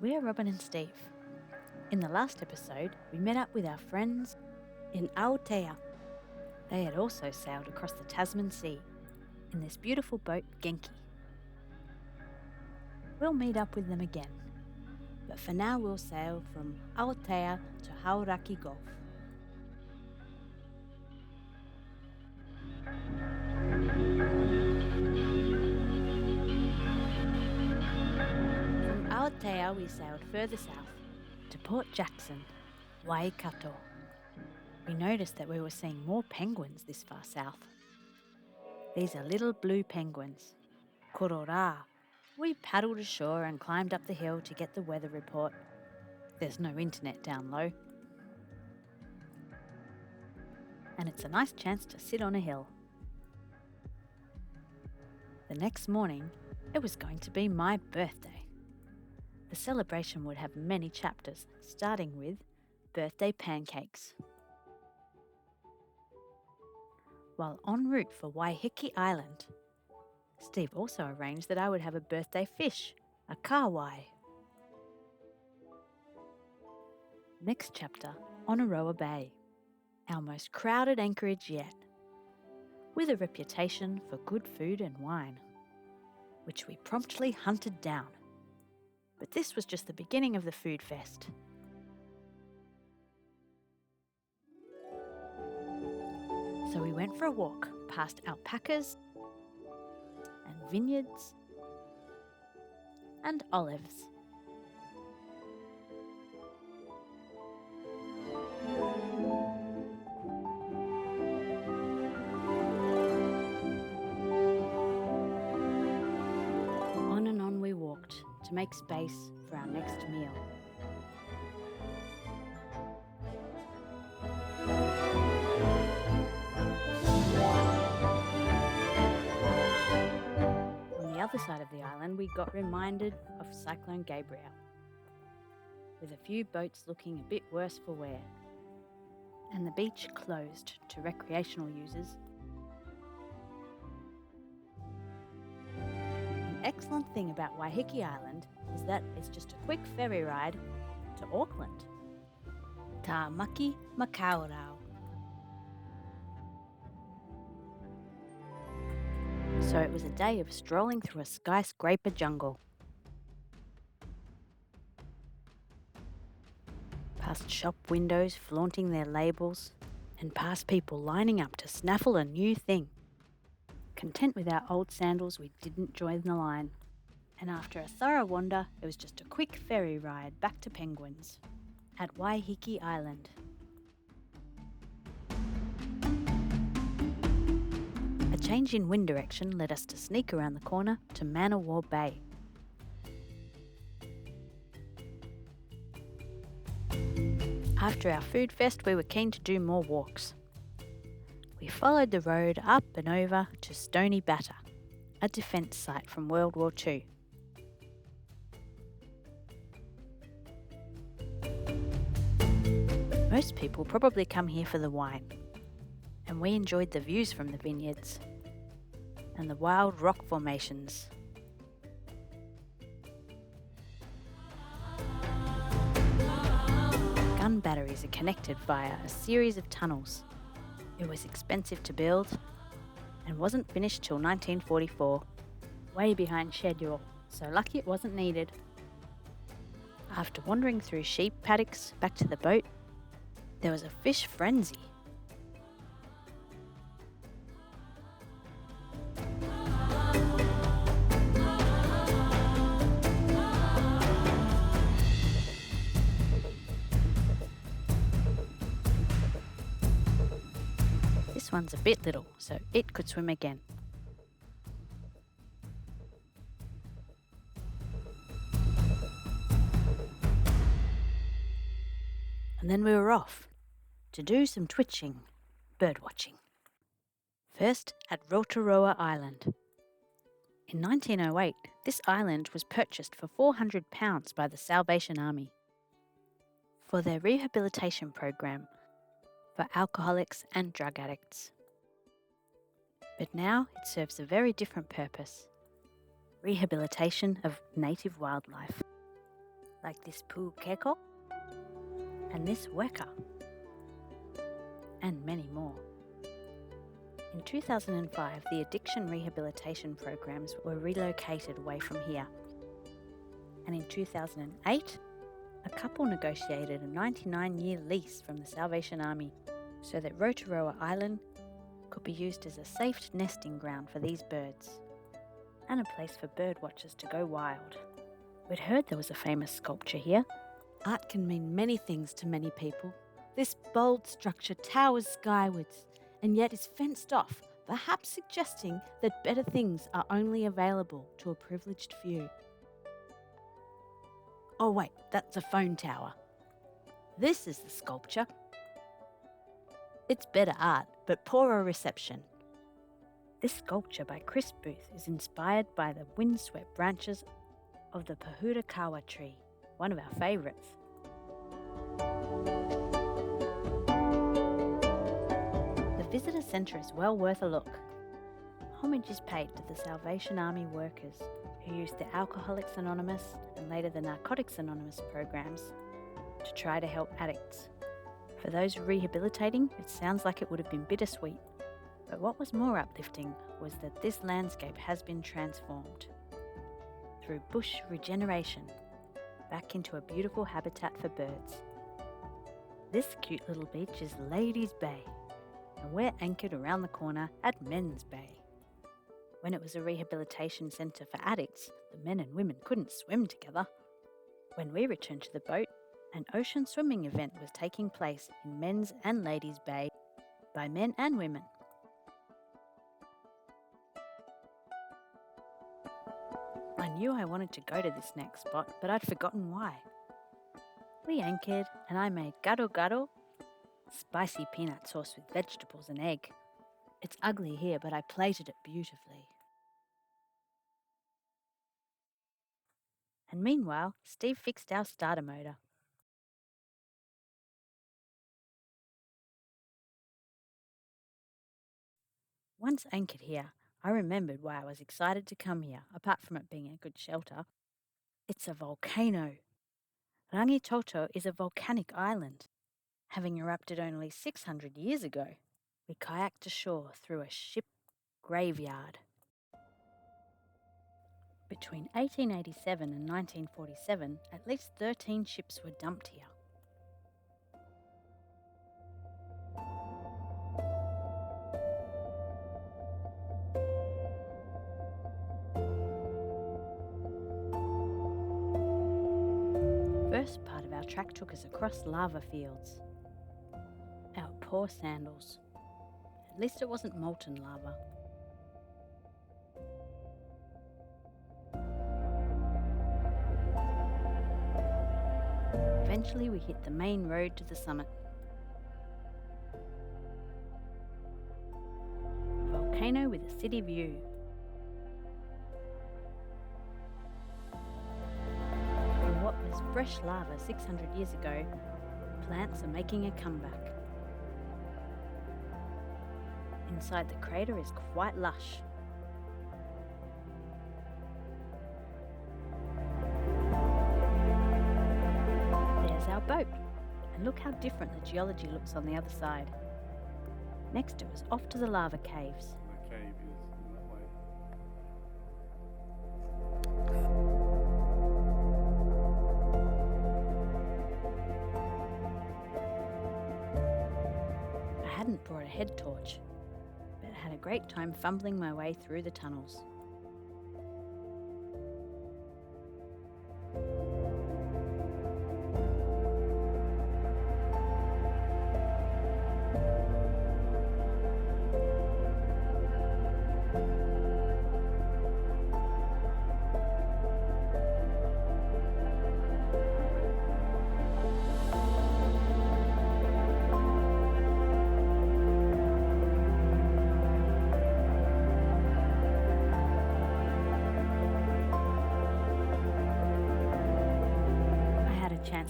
We're Robin and Steve. In the last episode, we met up with our friends in Aotea. They had also sailed across the Tasman Sea in this beautiful boat, Genki. We'll meet up with them again, but for now we'll sail from Aotea to Hauraki Gulf. From Aotea we sailed further south to Port Jackson, Waikato. We noticed that we were seeing more penguins this far south. These are little blue penguins, korora. We paddled ashore and climbed up the hill to get the weather report. There's no internet down low. And it's a nice chance to sit on a hill. The next morning, it was going to be my birthday. The celebration would have many chapters, starting with birthday pancakes. While en route for Waiheke Island, Steve also arranged that I would have a birthday fish, a kawai. Next chapter, Aotearoa Bay, our most crowded anchorage yet, with a reputation for good food and wine, which we promptly hunted down. But this was just the beginning of the food fest. So we went for a walk past alpacas and vineyards and olives. On and on we walked to make space for our next meal. On the other side of the island, we got reminded of Cyclone Gabriel, with a few boats looking a bit worse for wear, and the beach closed to recreational users. An excellent thing about Waiheke Island is that it's just a quick ferry ride to Auckland. Tā maki makaurau. So it was a day of strolling through a skyscraper jungle. Past shop windows flaunting their labels, and past people lining up to snaffle a new thing. Content with our old sandals, we didn't join the line. And after a thorough wander, it was just a quick ferry ride back to penguins at Waiheke Island. A change in wind direction led us to sneak around the corner to Manawa Bay. After our food fest, we were keen to do more walks. We followed the road up and over to Stony Batter, a defence site from World War II. Most people probably come here for the wine, and we enjoyed the views from the vineyards and the wild rock formations. Gun batteries are connected via a series of tunnels. It was expensive to build and wasn't finished till 1944, way behind schedule, so lucky it wasn't needed. After wandering through sheep paddocks back to the boat, there was a fish frenzy. This one's a bit little, so it could swim again. And then we were off to do some twitching, bird watching. First at Aotearoa Island. In 1908, this island was purchased for £400 by the Salvation Army for their rehabilitation program for alcoholics and drug addicts. But now it serves a very different purpose: rehabilitation of native wildlife, like this pukeko and this weka, and many more. In 2005, the addiction rehabilitation programs were relocated away from here. And in 2008, a couple negotiated a 99-year lease from the Salvation Army so that Aotearoa Island could be used as a safe nesting ground for these birds and a place for bird watchers to go wild. We'd heard there was a famous sculpture here. Art can mean many things to many people. This bold structure towers skywards and yet is fenced off, perhaps suggesting that better things are only available to a privileged few. Oh wait, that's a phone tower. This is the sculpture. It's better art, but poorer reception. This sculpture by Chris Booth is inspired by the windswept branches of the Pahurakawa tree, one of our favourites. The visitor centre is well worth a look. Homage is paid to the Salvation Army workers who used the Alcoholics Anonymous and later the Narcotics Anonymous programs to try to help addicts. For those rehabilitating, it sounds like it would have been bittersweet, but what was more uplifting was that this landscape has been transformed through bush regeneration back into a beautiful habitat for birds. This cute little beach is Ladies' Bay, and we're anchored around the corner at Men's Bay. When it was a rehabilitation centre for addicts, the men and women couldn't swim together. When we returned to the boat, an ocean swimming event was taking place in Men's and Ladies' Bay by men and women. I knew I wanted to go to this next spot, but I'd forgotten why. We anchored and I made gado, spicy peanut sauce with vegetables and egg. It's ugly here, but I plated it beautifully. And meanwhile, Steve fixed our starter motor. Once anchored here, I remembered why I was excited to come here, apart from it being a good shelter. It's a volcano. Rangitoto is a volcanic island, having erupted only 600 years ago. We kayaked ashore through a ship graveyard. Between 1887 and 1947, at least 13 ships were dumped here. First part of our track took us across lava fields. Our poor sandals. At least it wasn't molten lava. Eventually we hit the main road to the summit. A volcano with a city view. From what was fresh lava 600 years ago, plants are making a comeback. Inside the crater is quite lush. There's our boat, and look how different the geology looks on the other side. Next it was off to the lava caves. The cave is in that way. I hadn't brought a head torch, but I had a great time fumbling my way through the tunnels.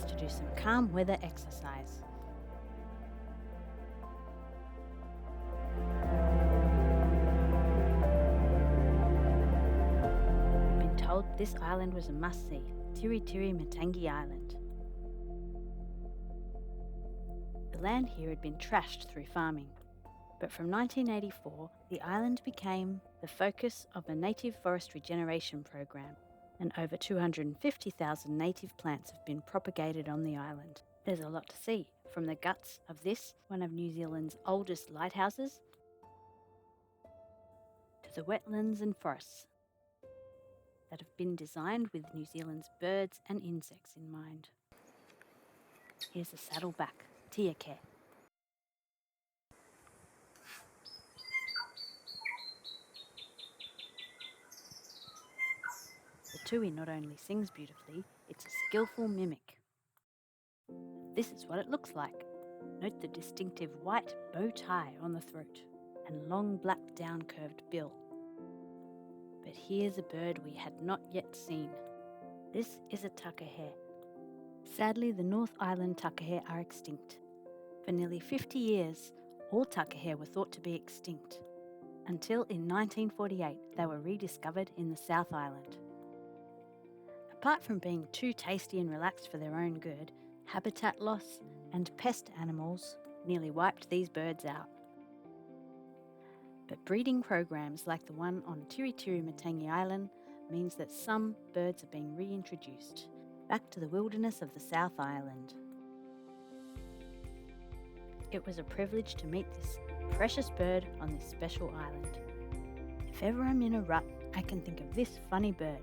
To do some calm weather exercise. I've been told this island was a must-see, Matangi Island. The land here had been trashed through farming, but from 1984 the island became the focus of a native forest regeneration program, and over 250,000 native plants have been propagated on the island. There's a lot to see, from the guts of this, one of New Zealand's oldest lighthouses, to the wetlands and forests that have been designed with New Zealand's birds and insects in mind. Here's the saddleback, Tiake. The tui not only sings beautifully, it's a skillful mimic. This is what it looks like. Note the distinctive white bow tie on the throat and long black down-curved bill. But here's a bird we had not yet seen. This is a tuckahair. Sadly, the North Island tuckahair are extinct. For nearly 50 years, all tuckahair were thought to be extinct, until in 1948 they were rediscovered in the South Island. Apart from being too tasty and relaxed for their own good, habitat loss and pest animals nearly wiped these birds out. But breeding programs like the one on Matangi Island means that some birds are being reintroduced back to the wilderness of the South Island. It was a privilege to meet this precious bird on this special island. If ever I'm in a rut, I can think of this funny bird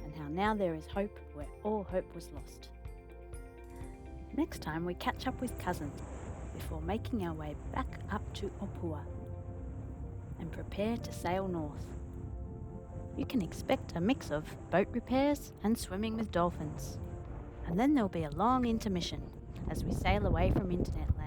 and how now there is hope where all hope was lost. Next time we catch up with cousins before making our way back up to Opua and prepare to sail north. You can expect a mix of boat repairs and swimming with dolphins. And then there'll be a long intermission as we sail away from internet land.